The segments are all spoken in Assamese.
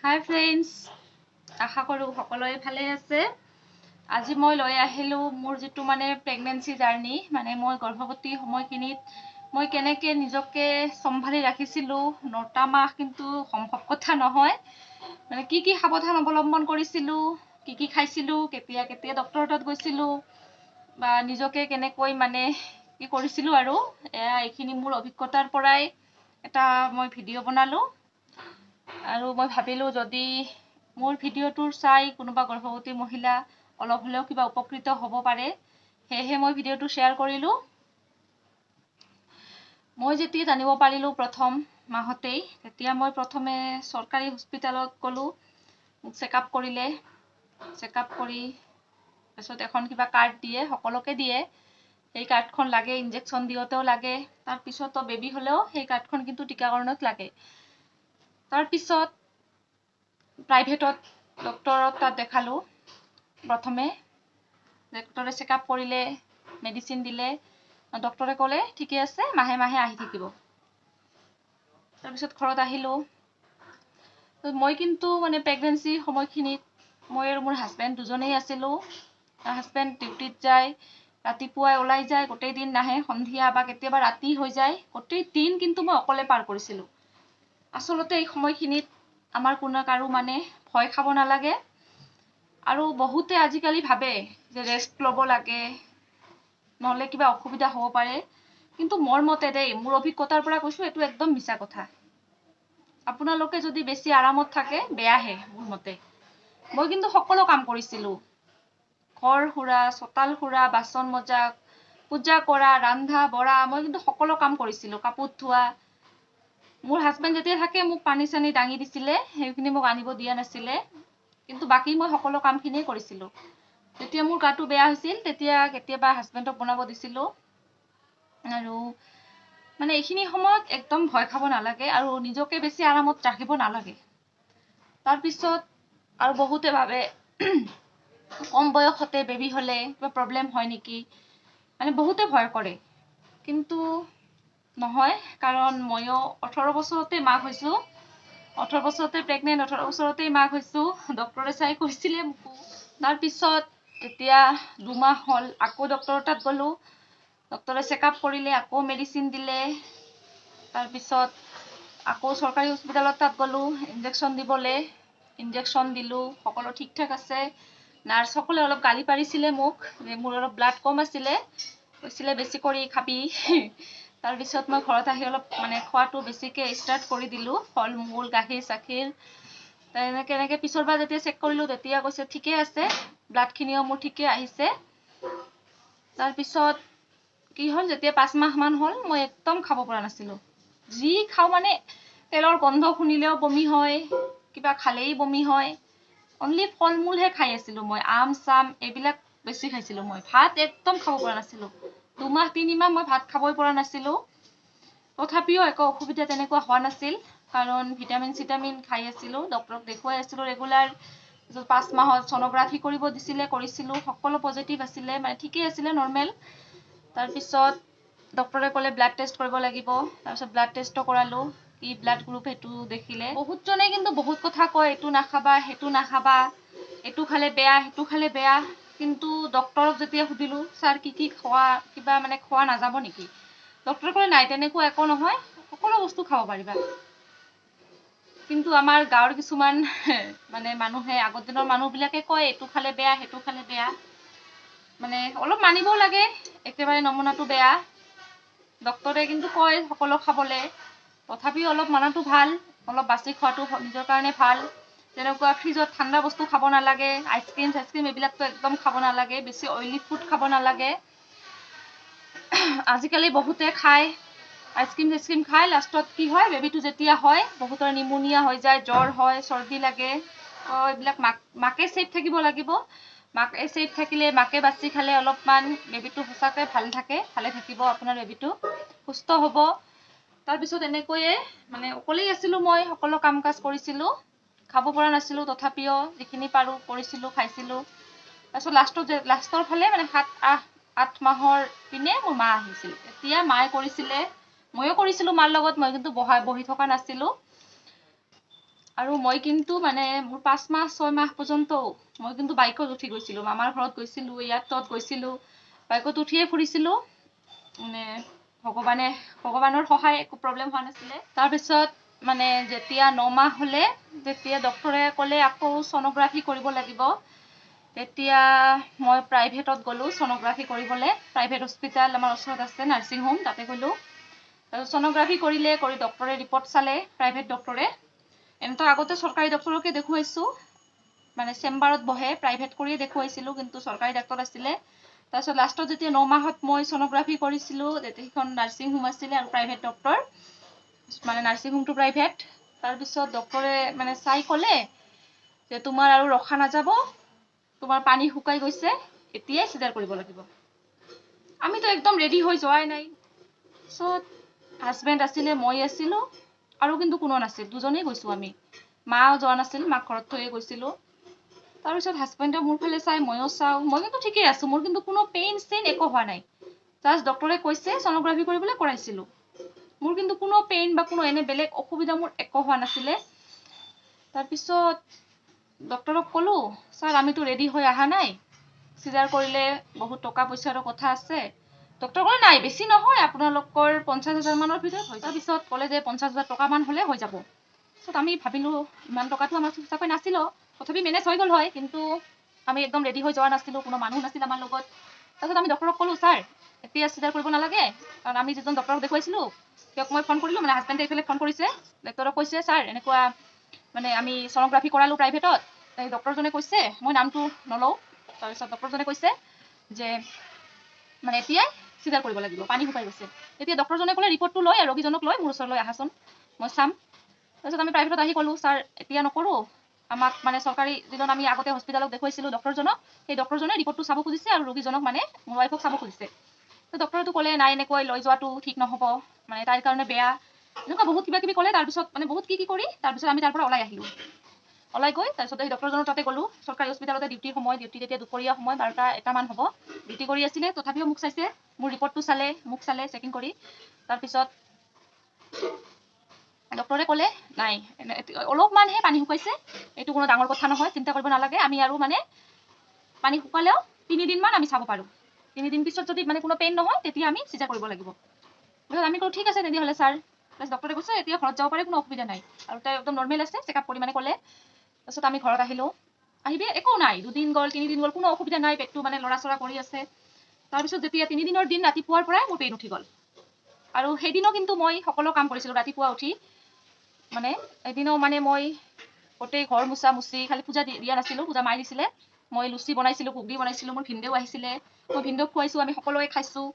Hi friends, আশা কৰো সকলোৱে ভালে আছে। আজি মই লৈ আহিলো মোৰ যেটো প্ৰেগনেন্সি জাৰ্নি মই গৰ্ভৱতী সময়খিনিত মই কেনেকে নিজকে সম্ভালি ৰাখিছিলো 9টা মাহ কিন্তু সম্ভৱ কথা নহয়। কি সাৱধান অৱলম্বন কৰিছিলো, কি খাইছিলো, কেতিয়া ডক্টৰৰ তাত গৈছিলো বা নিজকে কেনেকৈ কি কৰিছিলো আৰু এইখিনি মোৰ অভিজ্ঞতাৰ পৰাই এটা মই ভিডিঅ' বনালো। আৰু মই ভাবিলো যদি মোৰ ভিডিঅ'টোৰ চাই কোনোবা গৰ্ভৱতী মহিলা অলপ হলেও কিবা উপকৃত হ'ব পাৰে, সেয়েহে মই ভিডিঅ'টো শ্বেয়াৰ কৰিলো। মই যেতিয়া জানিব পাৰিলো প্ৰথম মাহতেই, তেতিয়া মই প্ৰথমে চৰকাৰী হস্পিটালত গলো। চেকআপ কৰিলে, চেকআপ কৰি তাৰপিছত এখন কিবা কাৰ্ড দিয়ে, সকলোকে দিয়ে। সেই কাৰ্ডখন লাগে, ইনজেকচন দিওঁতেও লাগে, তাৰ পিছতো বেবী হলেও সেই কাৰ্ডখন কিন্তু টিকাকৰণত লাগে। তাৰ পিছত প্ৰাইভেটত ডক্টৰৰ তাত দেখালো। প্ৰথমে ডক্টৰে চেকআপ কৰিলে, মেডিচিন দিলে, ডক্টৰে ক'লে ঠিকে আছে, মাহে মাহে আহি থাকিব। তাৰ পিছত ঘৰত আহিলো। মই কিন্তু প্ৰেগনেন্সি সময়খিনিত মই আৰু মোৰ হাজবেণ্ড দুজনেই আছিলো। হাজবেণ্ড ডিউটিত যায়, ৰাতিপুৱাই ওলাই যায়, গোটেই দিন নাহে, সন্ধিয়া বা কেতিয়াবা ৰাতি হৈ যায়, গোটেই দিন কিন্তু মই অকলে পাৰ কৰিছিলো। আচলতে এই সময়খিনিত আমাৰ কোনো কাৰো ভয় খাব নালাগে। আৰু বহুতে আজিকালি ভাবে যে ৰেষ্ট ল'ব লাগে, নহলে কিবা অসুবিধা হ'ব পাৰে, কিন্তু মোৰ মতে দেই, মোৰ অভিজ্ঞতাৰ পৰা কৈছো, এইটো একদম মিছা কথা। আপোনালোকে যদি বেছি আৰামত থাকে, বেয়াহে মোৰ মতে। মই কিন্তু সকলো কাম কৰিছিলো, ঘৰ সুৰা, চোতাল সুৰা, বাচন মজা, পূজা কৰা, ৰান্ধা বঢ়া, মই কিন্তু সকলো কাম কৰিছিলো, কাপোৰ ধোৱা। মোৰ হাজবেণ্ড যেতিয়া থাকে মোক পানী চানী দাঙি দিছিলে, সেইখিনি মোক আনিব দিয়া নাছিলে, কিন্তু বাকী মই সকলো কামখিনিয়ে কৰিছিলো। যেতিয়া মোৰ গাটো বেয়া হৈছিল, তেতিয়া কেতিয়াবা হাজবেণ্ডক বনাব দিছিলো। আৰু এইখিনি সময়ত একদম ভয় খাব নালাগে আৰু নিজকে বেছি আৰামত ৰাখিব নালাগে। তাৰ পিছত আৰু বহুতে ভাবে কম বয়সতে বেবী হলে কিবা প্ৰব্লেম হয় নেকি, বহুতে ভয় কৰে, কিন্তু নহয়, কাৰণ ময়ো 18 বছৰতে মাক হৈছো, 18 বছৰতে প্ৰেগনেন্ট, 18 বছৰতে মাক হৈছো। ডক্টৰে চাই কৈছিলে মোকো। তাৰ পিছত এতিয়া 2 মাহ হ'ল, আকৌ ডক্টৰৰ তাত গলো। ডক্টৰে চেকআপ কৰিলে, আকৌ মেডিচিন দিলে। তাৰ পিছত আকৌ চৰকাৰী হস্পিটালত তাত গলো, ইনজেকচন দিবলে, ইনজেকচন দিলো, সকলো ঠিক ঠাক আছে। নাৰ্ছসকলে অলপ গালি পাৰিছিলে মোক, মোৰ অলপ ব্লাড কম আছিলে, কৈছিলে বেছি কৰি খাবি। তাৰ পিছত মই ঘৰত আহি অলপ খোৱাটো বেছিকে ষ্টাৰ্ট কৰি দিলো, ফল মূল, গাখীৰ চাখীৰ। এনেকে পিছৰবাৰ যেতিয়া চেক কৰিলো, তেতিয়া কৈছে ঠিকে আছে, ব্লাড খিনিও মোৰ ঠিকে আহিছে। তাৰ পিছত কি হ'ল, যেতিয়া 5 মাহ মান হ'ল, মই একদম খাব পৰা নাছিলো। যি খাও তেলৰ গোন্ধ শুনিলেও বমি হয়, কিবা খালেই বমি হয়। অনলি ফল মূলহে খাই আছিলো মই, আম চাম এইবিলাক বেছি খাইছিলো মই, ভাত একদম খাব পৰা নাছিলো। 2 মাহ 3 মাহ মই ভাত খাবই পৰা নাছিলো। তথাপিও একো অসুবিধা তেনেকুৱা হোৱা নাছিল, কাৰণ ভিটামিন চিটামিন খাই আছিলো, ডক্টৰক দেখুৱাই আছিলো ৰেগুলাৰ। 5 মাহত ছনোগ্ৰাফি কৰিব দিছিলে, কৰিছিলো, সকলো পজিটিভ আছিলে, ঠিকেই আছিলে, নৰ্মেল। তাৰ পিছত ডক্টৰে ক'লে ব্লাড টেষ্ট কৰিব লাগিব। তাৰপিছত ব্লাড টেষ্টটো কৰালো, কি ব্লাড গ্ৰুপ সেইটো দেখিলে। বহুত জনে কিন্তু বহুত কথা কয়, এইটো নাখাবা, সেইটো নাখাবা, এইটো খালে বেয়া, সেইটো খালে বেয়া, কিন্তু ডক্টৰক যেতিয়া সুধিলো, ছাৰ কি খোৱা, কিবা খোৱা নাযাব নেকি? ডক্টৰে ক'লে নাই, তেনেকুৱা একো নহয়, সকলো বস্তু খাব পাৰিবা। কিন্তু আমাৰ গাঁৱৰ কিছুমান মানুহে, আগৰ দিনৰ মানুহ বিলাকে কয় এইটো খালে বেয়া, সেইটো খালে বেয়া। অলপ মানিবও লাগে, একেবাৰে নমনাটো বেয়া। ডক্টৰে কিন্তু কয় সকলো খাবলে, তথাপিও অলপ মানাটো ভাল, অলপ বাচি খোৱাটো নিজৰ কাৰণে ভাল। তেনেকুৱা ফ্ৰিজত ঠাণ্ডা বস্তু খাব নালাগে, আইচক্ৰীম চাইচক্ৰীম এইবিলাকতো একদম খাব নালাগে, বেছি অইলি ফুড খাব নালাগে। আজিকালি বহুতে খায়, আইচক্ৰীম চাইচক্ৰীম খাই, লাষ্টত কি হয়, বেবীটো যেতিয়া হয়, বহুতৰ নিমনিয়া হৈ যায়, জ্বৰ হয়, চৰ্দি লাগে। এইবিলাক মাকে ছেফ থাকিব লাগিব। মাকে ছেফ থাকিলে, মাকে বাচি খালে অলপমান বেবীটো সঁচাকে ভালে থাকিব, আপোনাৰ বেবীটো সুস্থ হ'ব। তাৰপিছত এনেকৈয়ে অকলেই আছিলো মই, সকলো কাম কাজ কৰিছিলো, খাব পৰা নাছিলো, তথাপিও যিখিনি পাৰো কৰিছিলো, খাইছিলো। তাৰপিছত লাষ্টৰ ফালে 7-8 মাহৰ পিনে মোৰ মা আহিছিল। এতিয়া মায়ে কৰিছিলে, ময়ো কৰিছিলো মাৰ লগত, মই কিন্তু বহি থকা নাছিলো। আৰু মই কিন্তু মানে মোৰ 5 মাহ 6 মাহ পৰ্যন্ত মই কিন্তু বাইকত উঠি গৈছিলোঁ, মামাৰ ঘৰত গৈছিলোঁ, ইয়াত গৈছিলোঁ, বাইকত উঠিয়ে ফুৰিছিলোঁ। মানে ভগৱানৰ সহায় একো প্ৰব্লেম হোৱা নাছিলে। তাৰপিছত মানে যেতিয়া 9 মাহ হ'লে তেতিয়া ডক্টৰে ক'লে আকৌ ছ'ন'গ্ৰাফি কৰিব লাগিব। তেতিয়া মই প্ৰাইভেটত গ'লোঁ ছ'ন'গ্ৰাফি কৰিবলৈ। প্ৰাইভেট হস্পিটেল আমাৰ ওচৰত আছে নাৰ্ছিং হোম, তাতে গ'লোঁ। তাৰপিছত ছ'ন'গ্ৰাফি কৰিলে, ডক্টৰে ৰিপৰ্ট চালে, প্ৰাইভেট ডক্টৰে। এনেতো আগতে চৰকাৰী ডক্টৰকে দেখুৱাইছোঁ, মানে চেম্বাৰত বহে, প্ৰাইভেট কৰিয়ে দেখুৱাইছিলোঁ, কিন্তু চৰকাৰী ডাক্তৰ আছিলে। তাৰপিছত লাষ্টত যেতিয়া 9 মাহত মই ছ'ন'গ্ৰাফি কৰিছিলোঁ, তেতিয়া সেইখন নাৰ্ছিং হোম আছিলে আৰু প্ৰাইভেট ডক্টৰ, মানে নাৰ্ছিং হোমটো প্ৰাইভেট। তাৰপিছত ডক্টৰে মানে চাই ক'লে যে তোমাৰ আৰু ৰখা নাযাব, তোমাৰ পানী শুকাই গৈছে, এতিয়াই চিজাৰ কৰিব লাগিব। আমিতো একদম ৰেডি হৈ যোৱাই নাই। চ' হাজবেণ্ড আছিলে, মই আছিলোঁ, আৰু কিন্তু কোনো নাছিল, দুজনেই গৈছোঁ আমি। মাও যোৱা নাছিল, মাক ঘৰত থৈয়ে গৈছিলোঁ। তাৰপিছত হাজবেণ্ডে মোৰ ফালে চাই, ময়ো চাওঁ, মই কিন্তু ঠিকেই আছোঁ, মোৰ কিন্তু কোনো পেইন চেইন একো হোৱা নাই। জাষ্ট ডক্টৰে কৈছে ছ'ন'গ্ৰাফি কৰিবলৈ কৰাইছিলোঁ। মোৰ কিন্তু কোনো পেইন বা কোনো এনে বেলেগ অসুবিধা মোৰ একো হোৱা নাছিলে। তাৰপিছত ডক্টৰক ক'লোঁ, ছাৰ আমিতো ৰেডি হৈ অহা নাই, চিজাৰ কৰিলে বহুত টকা পইচাৰো কথা আছে। ডক্টৰ ক'লে নাই, বেছি নহয়, আপোনালোকৰ 50,000 মানৰ ভিতৰত হৈ যাব। তাৰপিছত ক'লে যে 50,000 টকামান হ'লে হৈ যাব। তাৰপিছত আমি ভাবিলোঁ ইমান টকাটো আমাৰ হিচাপে নাছিলোঁ, তথাপি মেনেজ হৈ গ'ল হয়, কিন্তু আমি একদম ৰেডি হৈ যোৱা নাছিলোঁ, কোনো মানুহ নাছিল আমাৰ লগত। তাৰপিছত আমি ডক্টৰক ক'লোঁ, ছাৰ এতিয়া চিজাৰ কৰিব নালাগে, কাৰণ আমি যিজন ডক্টৰক দেখুৱাইছিলোঁ তেওঁক মই ফোন কৰিলোঁ, মানে হাজবেণ্ডে এইফালে ফোন কৰিছে, ডক্টৰক কৈছে ছাৰ এনেকুৱা মানে আমি ছ'ন'গ্ৰাফি কৰালোঁ প্ৰাইভেটত, এই ডক্টৰজনে কৈছে, মই নামটো নলওঁ, তাৰপিছত ডক্টৰজনে কৈছে যে মানে এতিয়াই চিজাৰ কৰিব লাগিব, পানী শুকাই গৈছে। তেতিয়া ডক্টৰজনে ক'লে ৰিপৰ্টটো লৈ আৰু ৰোগীজনক লৈ মোৰ ওচৰলৈ আহাচোন, মই চাম। তাৰপিছত আমি প্ৰাইভেটত আহি ক'লোঁ, ছাৰ এতিয়া নকৰোঁ, আমাক মানে চৰকাৰী যিজন আমি আগতে হস্পিটেলত দেখুৱাইছিলোঁ ডক্টৰজনক, সেই ডক্টৰজনে ৰিপৰ্টটো চাব খুজিছে আৰু ৰোগীজনক মানে মোৰ ৱাইফক চাব খুজিছে। তো ডক্টৰেতো ক'লে নাই, এনেকৈ লৈ যোৱাটো ঠিক নহ'ব, মানে তাইৰ কাৰণে বেয়া, এনেকুৱা বহুত কিবা কিবি ক'লে। তাৰপিছত মানে বহুত কি কৰি তাৰপিছত আমি তাৰ পৰা ওলাই আহিলোঁ। ওলাই গৈ তাৰপিছত এই ডক্টৰজনৰ তাতে গ'লোঁ, চৰকাৰী হস্পিটেলতে ডিউটিৰ সময়, ডিউটি তেতিয়া দুপৰীয়া সময় 12টা-1টামান হ'ব, ডিউটি কৰি আছিলে, তথাপিও মোক চাইছে, মোৰ ৰিপৰ্টটো চালে, মোক চালে চেকিং কৰি। তাৰপিছত ডক্টৰে ক'লে নাই, অলপমানহে পানী শুকাইছে, এইটো কোনো ডাঙৰ কথা নহয়, চিন্তা কৰিব নালাগে, আমি আৰু মানে পানী শুকালেও 3 দিনমান আমি চাব পাৰোঁ, 3 দিন পিছত যদি মানে কোনো পেইন নহয় তেতিয়া আমি চিজাৰ কৰিব লাগিব। তাৰপিছত আমি ক'লোঁ ঠিক আছে তেতিয়াহ'লে ছাৰ। তাৰপিছত ডক্টৰে কৈছে এতিয়া ঘৰত যাব পাৰে, কোনো অসুবিধা নাই, আৰু তাই একদম নৰ্মেল আছে, চেকআপ কৰি মানে ক'লে। তাৰপিছত আমি ঘৰত আহিলোঁ, আহিবি একো নাই, 2 দিন গ'ল, 3 দিন গ'ল, কোনো অসুবিধা নাই, পেটটো মানে লৰা চৰা কৰি আছে। তাৰপিছত যেতিয়া 3 দিনৰ দিন ৰাতিপুৱাৰ পৰাই মোৰ পেইন উঠি গ'ল, আৰু সেইদিনো কিন্তু মই সকলো কাম কৰিছিলোঁ ৰাতিপুৱা উঠি, মানে এদিনো মানে মই গোটেই ঘৰ মুচা মুচি, খালি পূজা দিয়া নাছিলোঁ, পূজা মায়ে দিছিলে, মই লুচি বনাইছিলোঁ, ঘুগনি বনাইছিলোঁ, মোৰ ভিনদেউ আহিছিলে, মই ভিনদেউক খুৱাইছোঁ, আমি সকলোৱে খাইছোঁ।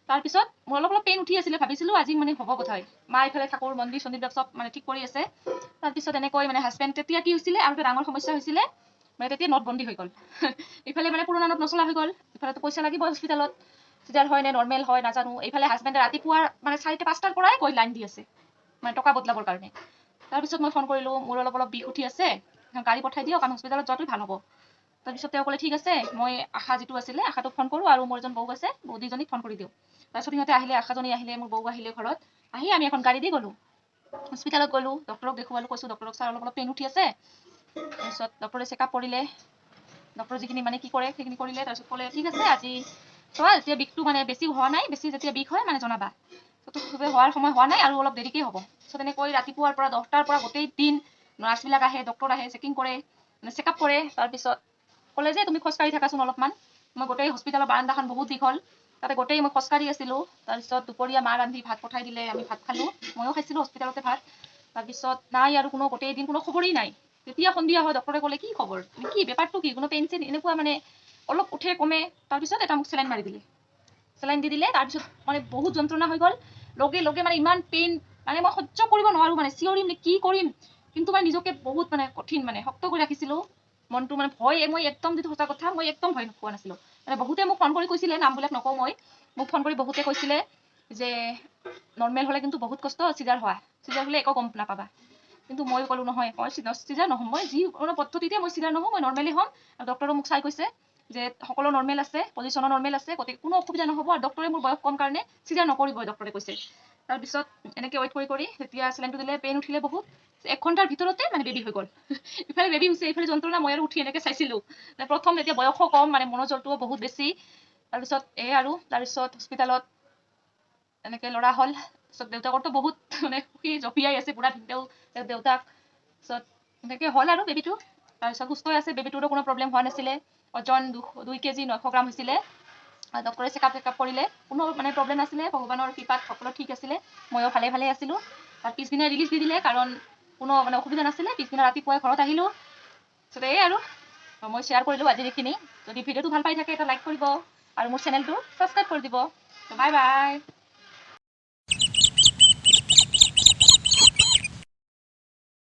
তাৰপিছত মোৰ অলপ পেইন উঠি আছিলে, ভাবিছিলোঁ আজি মানে হ'ব বোধহয়, মা এইফালে ঠাকুৰ মন্দিৰ চন্দিৰবিলাক চব মানে ঠিক কৰি আছে। তাৰপিছত এনেকৈ মানে হাজবেণ্ড তেতিয়া কি হৈছিলে, আৰু এটা ডাঙৰ সমস্যা হৈছিলে, মানে তেতিয়া নোটবন্দী হৈ গ'ল। ইফালে মানে পুৰণা নোট নচলা হৈ গ'ল, ইফালেতো পইচা লাগিব হস্পিটেলত, চিজাৰ হয় নে নৰ্মেল হয় নাজানো। এইফালে হাজবেণ্ডে ৰাতিপুৱা মানে 4টা-5টাৰ পৰাই গৈ লাইন দি আছে, মানে টকা বদলাবৰ কাৰণে। তাৰপিছত মই ফোন কৰিলোঁ, মোৰ অলপ বিষ উঠি আছে, গাড়ী পঠাই দিয়ক, আমি হস্পিটেলত যোৱাটোৱে ভাল হ'ব। তাৰপিছত তেওঁ ক'লে ঠিক আছে, মই আশা যিটো আছিলে আশাটোক ফোন কৰোঁ, আৰু মোৰ এজন বৌ আছে, বৌদিজনীক ফোন কৰি দিওঁ। তাৰপিছত সিহঁতে আহিলে, আশাজনী আহিলে, মোৰ বৌ আহিলে ঘৰত, আহি আমি এখন গাড়ী দি গ'লোঁ হস্পিটেলত, গ'লোঁ ডক্টৰক দেখুৱালোঁ, কৈছোঁ ডক্টৰক ছাৰ অলপ পেইন উঠি আছে। তাৰপিছত ডক্টৰে চেকআপ কৰিলে, ডক্টৰে যিখিনি মানে কি কৰে সেইখিনি কৰিলে। তাৰপিছত ক'লে ঠিক আছে আজি চোৱা, এতিয়া বিষটো মানে বেছি হোৱা নাই, বেছি যেতিয়া বিষ হয় মানে জনাবা, হোৱাৰ সময় হোৱা নাই আৰু অলপ দেৰিকেই হ'ব। চ' তেনেকৈ ৰাতিপুৱাৰ পৰা 10টাৰ পৰা গোটেই দিন নাৰ্ছবিলাক আহে, ডক্টৰ আহে, চেকিং কৰে, মানে চেকআপ কৰে। তাৰপিছত ক'লে যে তুমি খোজকাঢ়ি থাকাচোন অলপমান। মই গোটেই হস্পিটেলৰ বাৰান্দাখন বহুত দীঘল, তাতে গোটেই মই খোজকাঢ়ি আছিলোঁ। তাৰপিছত দুপৰীয়া মা ৰান্ধি ভাত পঠাই দিলে, আমি ভাত খালোঁ, ময়ো খাইছিলোঁ হস্পিটেলতে ভাত। তাৰপিছত নাই আৰু কোনো গোটেই দিন কোনো খবৰেই নাই। তেতিয়া সন্ধিয়া হয়, ডক্টৰে ক'লে কি খবৰ, কি বেপাৰটো কি, কোনো পেইন চেইন এনেকুৱা মানে অলপ উঠে কমে। তাৰপিছত এটা মোক চেলাইন মাৰি দিলে, চেলাইন দি দিলে। তাৰপিছত মানে বহুত যন্ত্ৰণা হৈ গ'ল, লগে লগে মানে ইমান পেইন, মানে মই সহ্য কৰিব নোৱাৰোঁ, মানে চিঞৰিম নে কি কৰিম, কিন্তু মানে নিজকে বহুত মানে কঠিন, মানে শক্ত কৰি ৰাখিছিলোঁ মনটো, মানে ভয়, মই একদম যিটো সঁচা কথা, মই একদম ভয় পোৱা নাছিলোঁ। মানে বহুতে মোক ফোন কৰি কৈছিলে, নামবিলাক নকওঁ মই, মোক ফোন কৰি বহুতে কৈছিলে যে নৰ্মেল হ'লে কিন্তু বহুত কষ্ট, চিজাৰ হ'লে একো গম নাপাবা। কিন্তু মই ক'লোঁ নহয়, মই চিজাৰ নহ'ম, মই যি কোনো পদ্ধতিতে মই চিজাৰ নহ'ম, মই নৰ্মেলি হ'ম। আৰু ডক্টৰে মোক চাই কৈছে যে সকলো নৰ্মেল আছে, পজিশ্যনো নৰ্মেল আছে, গতিকে কোনো অসুবিধা নহ'ব, আৰু ডক্টৰে মোৰ বয়স কম কাৰণে চিজাৰ নকৰিবই, ডক্টৰে কৈছে। তাৰপিছত এনেকৈ ৱেইট কৰি যেতিয়া চেলাইনটো দিলে পেইন উঠিলে বহুত 1 ঘণ্টাৰ ভিতৰতে মানে বেবী হৈ গ'ল ইফালে বেবী হৈছে ইফালে যন্ত্ৰণা মই আৰু উঠি এনেকৈ চাইছিলোঁ প্ৰথম এতিয়া বয়সো কম মানে মনোজলটোও বহুত বেছি তাৰপিছত তাৰপিছত হস্পিটেলত এনেকৈ ল'ৰা হ'ল তাৰপিছত দেউতাকৰতো বহুত মানে সুখী জঁপিয়াই আছে পুৰা দেউতাক তাৰপিছত এনেকৈ হ'ল আৰু বেবীটো তাৰপিছত সুস্থ হৈ আছে বেবীটোৰো কোনো প্ৰব্লেম হোৱা নাছিলে ওজন 2 কেজি 900 গ্ৰাম হৈছিলে ডক্টৰে চেকআপ কৰিলে কোনো মানে প্ৰব্লেম নাছিলে ভগৱানৰ কৃপাত সকলো ঠিক আছিলে ময়ো ভালে আছিলোঁ তাৰ পিছদিনা ৰিলিজ দি দিলে কাৰণ কোনো মানে অসুবিধা নাছিলে পিছদিনা ৰাতিপুৱাই ঘৰত আহিলোঁ তাৰপিছত এই আৰু মই শ্বেয়াৰ কৰিলোঁ আজি এইখিনি যদি ভিডিঅ'টো ভাল পাই থাকে এটা লাইক কৰিব আৰু মোৰ চেনেলটো ছাবস্ক্ৰাইব কৰি দিব বাই বাই